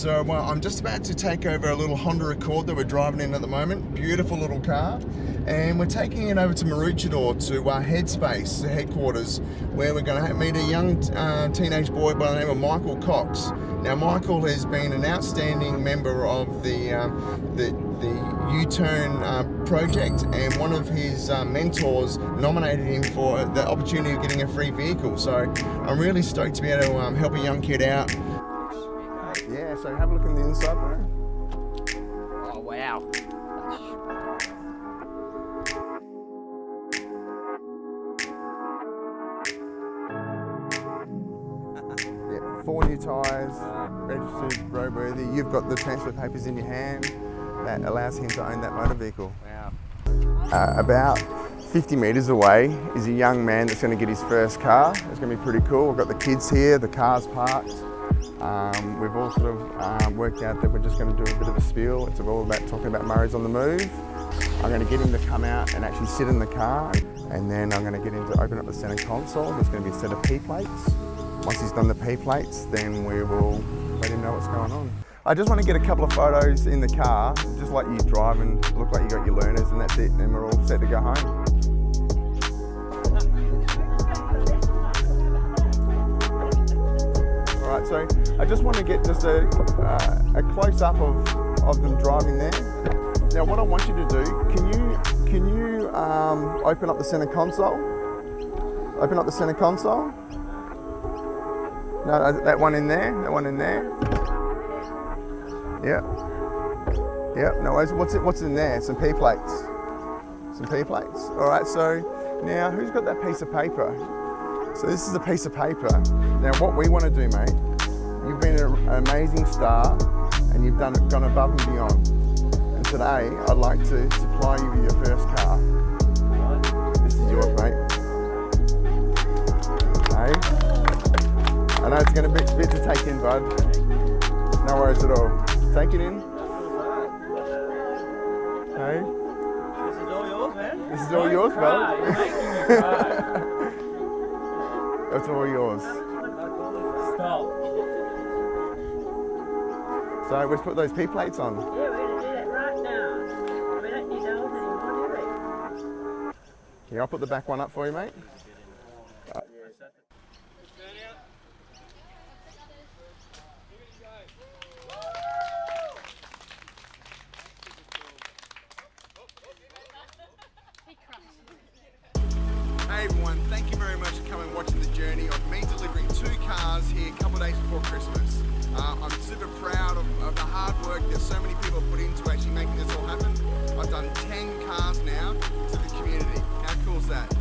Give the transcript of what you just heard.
So I'm just about to take over a little Honda Accord that we're driving in at the moment. Beautiful little car. And we're taking it over to Maroochydore to Headspace, the headquarters, where we're going to meet a young teenage boy by the name of Michael Cox. Now, Michael has been an outstanding member of the Youturn project, and one of his mentors nominated him for the opportunity of getting a free vehicle. So I'm really stoked to be able to help a young kid out. Yeah, so have a look in the inside, bro. Oh, wow. Yeah, 4 new tyres, registered, roadworthy. You've got the transfer papers in your hand. That allows him to own that motor vehicle. Wow. About 50 metres away is a young man that's going to get his first car. It's going to be pretty cool. We've got the kids here, the car's parked. We've all sort of worked out that we're just going to do a bit of a spiel. It's all about talking about Murray's on the move. I'm going to get him to come out and actually sit in the car, and then I'm going to get him to open up the centre console. There's going to be a set of P plates. Once he's done the P plates, then we will let him know what's going on. I just want to get a couple of photos in the car, just like you drive and look like you got your learners, and that's it, and we're all set to go home. Alright, so I just want to get just a close-up of them driving there. Now what I want you to do, can you open up the centre console? Open up the centre console. No, that one in there, that one in there. Yep, no worries. What's in there? Some P plates. Some P plates. Alright, so now who's got that piece of paper? So this is a piece of paper. Now what we want to do, mate, you've been an amazing star and you've gone above and beyond. And today I'd like to supply you with your first car. This is yours, mate. Hey? I know it's going to be a bit to take in, bud. No worries at all. Take it in. Hey? This is all yours, man. This is all yours, bud. You're making me cry. It's all yours. Stop. So let's put those P plates on. Yeah, we're going to do that right now. We don't need those anymore, do we? Yeah, I'll put the back one up for you, mate. Hey everyone, thank you very much for coming and watching the journey of me delivering 2 cars here a couple of days before Christmas. I'm super proud of the hard work that so many people put into actually making this all happen. I've done 10 cars now to the community. How cool is that?